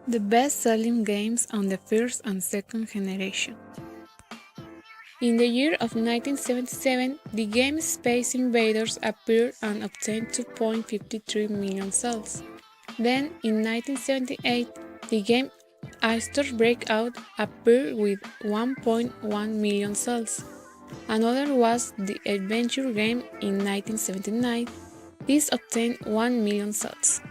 The best-selling games on the first and second generation. In the year of 1977, the game Space Invaders appeared and obtained 2.53 million sales. Then, in 1978, the game Easter Breakout appeared with 1.1 million sales. Another was the adventure game in 1979. This obtained 1 million sales.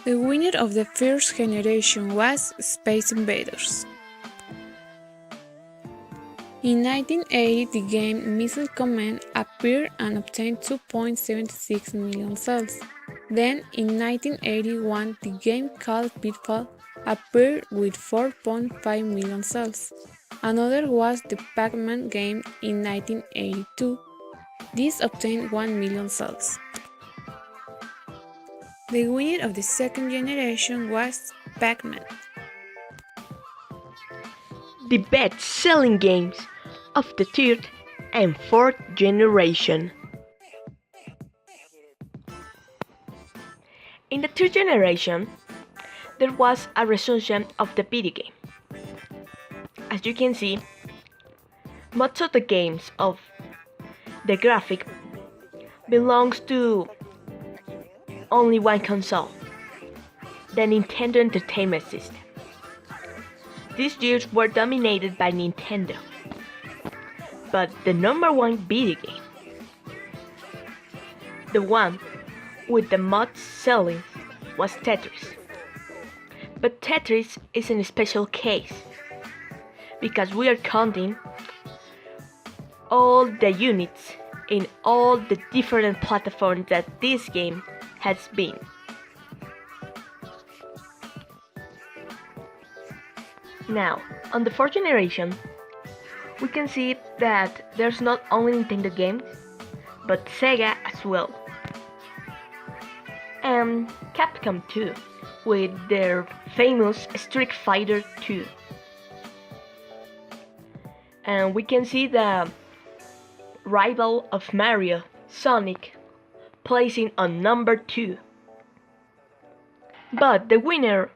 The winner of the first generation was Space Invaders. In 1980, the game Missile Command appeared and obtained 2.76 million sales. Then, in 1981, the game called Pitfall appeared with 4.5 million sales. Another was the Pac-Man game in 1982. This obtained 1 million sales. The winner of the second generation was Pac-Man. The best-selling games of the third and fourth generation. In the third generation, there was a resurgence of the video game. As you can see, most of the games of the graphic belongs to only one console, the Nintendo Entertainment System. These years were dominated by Nintendo, but the number one video game, the one with the most selling, was Tetris. But Tetris is in a special case, because we are counting all the units in all the different platforms that this game has been. Now, on the fourth generation, we can see that there's not only Nintendo games, but Sega as well. And Capcom too, with their famous Street Fighter 2. And we can see the rival of Mario, Sonic, placing on number 2. But the winner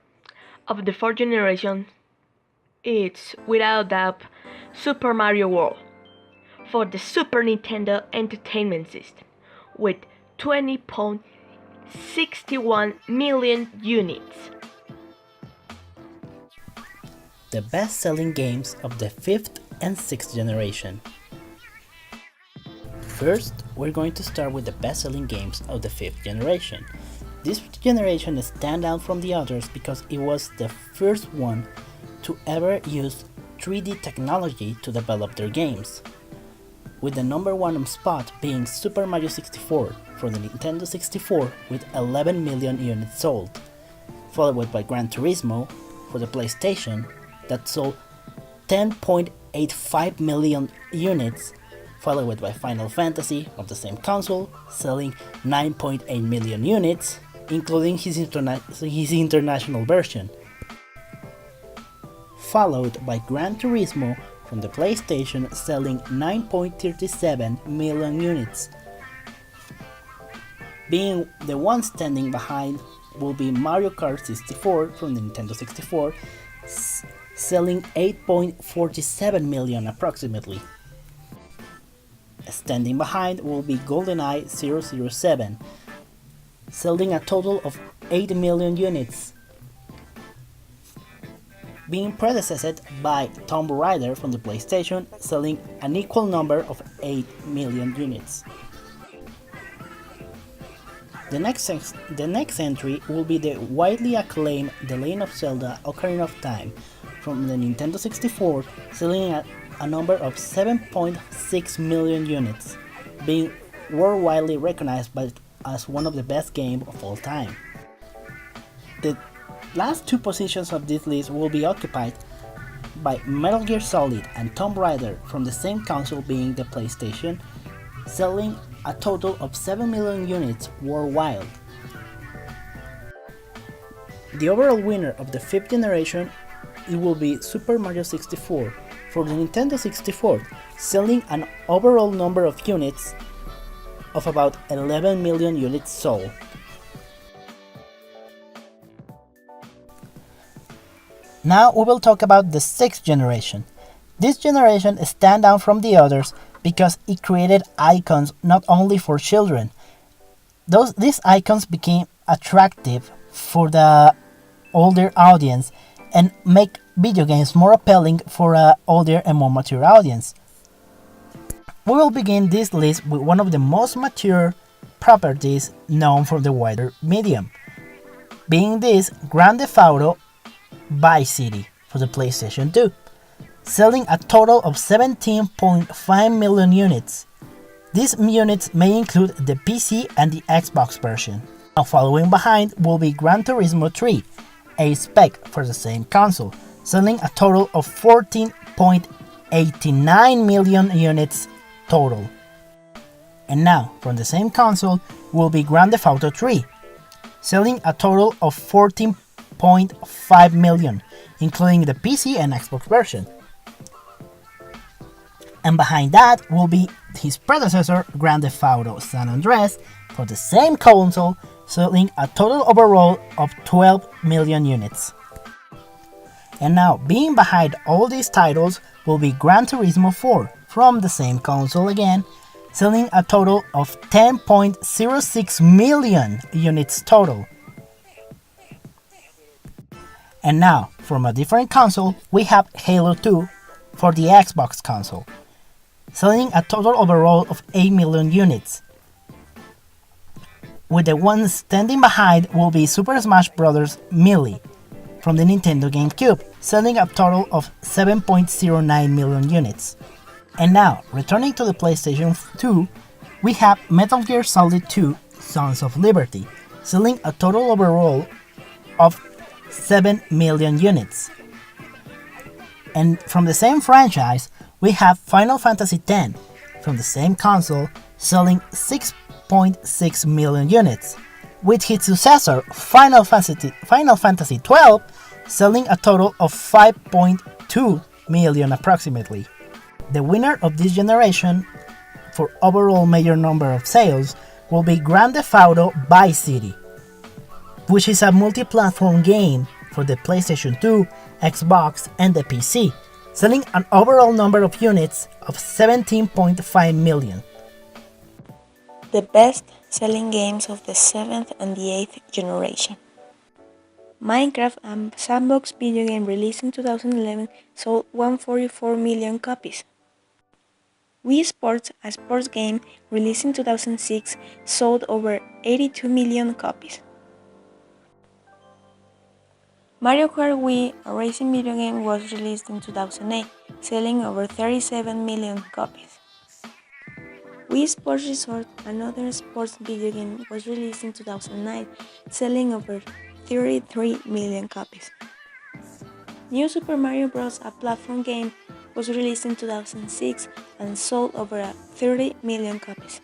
of the fourth generation is, without doubt, Super Mario World for the Super Nintendo Entertainment System with 20.61 million units. The best-selling games of the 5th and 6th generation. First, we're going to start with the best-selling games of the 5th generation. This generation stands out from the others because it was the first one to ever use 3D technology to develop their games, with the number one spot being Super Mario 64 for the Nintendo 64 with 11 million units sold, followed by Gran Turismo for the PlayStation that sold 10.85 million units, followed by Final Fantasy of the same console selling 9.8 million units, including his international version, followed by Gran Turismo from the PlayStation selling 9.37 million units. Being the one standing behind will be Mario Kart 64 from the Nintendo 64, selling 8.47 million approximately. Standing behind will be GoldenEye 007, selling a total of 8 million units. Being predecessed by Tomb Raider from the PlayStation, selling an equal number of 8 million units. The next entry will be the widely acclaimed The Legend of Zelda: Ocarina of Time from the Nintendo 64, selling a number of 7.6 million units, being worldwide recognized as one of the best games of all time. The last two positions of this list will be occupied by Metal Gear Solid and Tomb Raider from the same console, being the PlayStation, selling a total of 7 million units worldwide. The overall winner of the 5th generation, it will be Super Mario 64 for the Nintendo 64, selling an overall number of units of about 11 million units sold. Now we will talk about the 6th generation. This generation stands out from the others because it created icons not only for children. These icons became attractive for the older audience and make video games more appealing for an older and more mature audience. We will begin this list with one of the most mature properties known for the wider medium, being this Grand Theft Auto Vice City for the PlayStation 2, selling a total of 17.5 million units. These units may include the PC and the Xbox version. Now following behind will be Gran Turismo 3, a spec for the same console, selling a total of 14.89 million units total. And now, from the same console, will be Grand Theft Auto 3, selling a total of 14.5 million, including the PC and Xbox version. And behind that will be his predecessor, Grand Theft Auto San Andreas, for the same console, selling a total overall of 12 million units. And now, being behind all these titles will be Gran Turismo 4, from the same console again, selling a total of 10.06 million units total. And now, from a different console, we have Halo 2 for the Xbox console, selling a total overall of 8 million units. With the one standing behind will be Super Smash Bros. Melee from the Nintendo GameCube, selling a total of 7.09 million units. And now, returning to the PlayStation 2, we have Metal Gear Solid 2 Sons of Liberty, selling a total overall of 7 million units. And from the same franchise, we have Final Fantasy X from the same console, selling 6.6 million units, with its successor Final Fantasy XII selling a total of 5.2 million approximately. The winner of this generation for overall major number of sales will be Grand Theft Auto Vice City, which is a multi-platform game for the PlayStation 2, Xbox, and the PC, selling an overall number of units of 17.5 million. The best-selling games of the 7th and the 8th generation. Minecraft, a sandbox video game released in 2011, sold 144 million copies. Wii Sports, a sports game released in 2006, sold over 82 million copies. Mario Kart Wii, a racing video game, was released in 2008, selling over 37 million copies. Wii Sports Resort, another sports video game, was released in 2009, selling over 33 million copies. New Super Mario Bros., a platform game, was released in 2006 and sold over 30 million copies.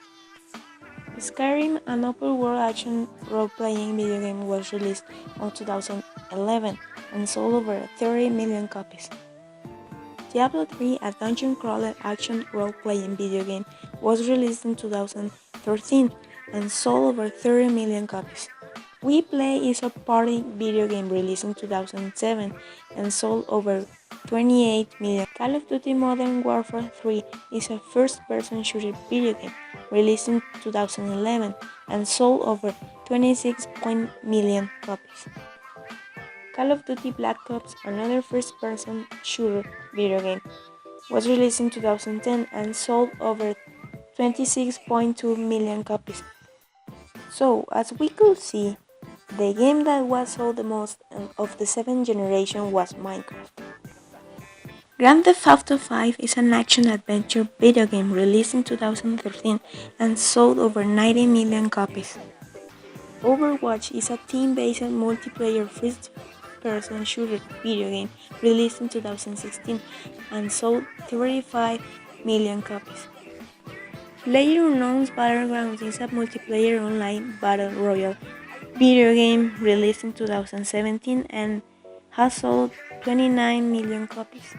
Skyrim, an open-world action role-playing video game, was released in 2011 and sold over 30 million copies. Diablo 3, a dungeon crawler action role-playing video game, was released in 2013 and sold over 30 million copies. We Play is a party video game released in 2007 and sold over 28 million. Call of Duty Modern Warfare 3 is a first-person shooter video game released in 2011 and sold over 26 million copies. Call of Duty Black Ops, another first-person shooter video game, was released in 2010 and sold over 26.2 million copies. So, as we could see, the game that was sold the most of the 7th generation was Minecraft. Grand Theft Auto 5 is an action-adventure video game released in 2013 and sold over 90 million copies. Overwatch is a team-based multiplayer first-person shooter video game released in 2016 and sold 35 million copies. PlayerUnknown's Battlegrounds is a multiplayer online battle royale video game released in 2017 and has sold 29 million copies.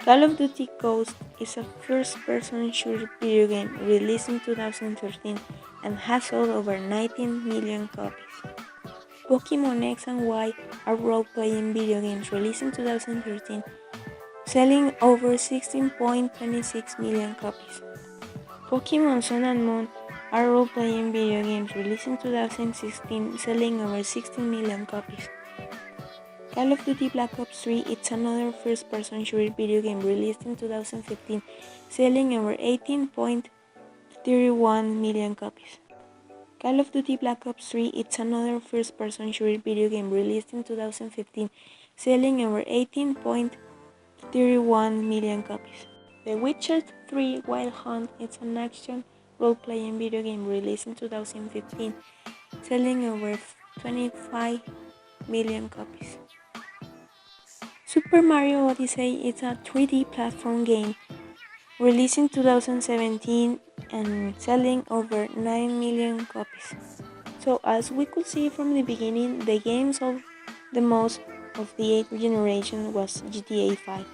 Call of Duty Ghosts is a first-person shooter video game released in 2013 and has sold over 19 million copies. Pokemon X and Y are role-playing video games released in 2013, selling over 16.26 million copies. Pokemon Sun and Moon are role-playing video games released in 2016, selling over 16 million copies. Call of Duty Black Ops 3 is another first-person shooter video game released in 2015, selling over 18.31 million copies. Call of Duty Black Ops 3 is another first-person shooter video game released in 2015, selling over 18.31 million copies. The Witcher 3 Wild Hunt is an action role-playing video game released in 2015, selling over 25 million copies. Super Mario Odyssey is a 3D platform game released in 2017 and selling over 9 million copies. So as we could see from the beginning, the game sold the most of the 8th generation was GTA 5.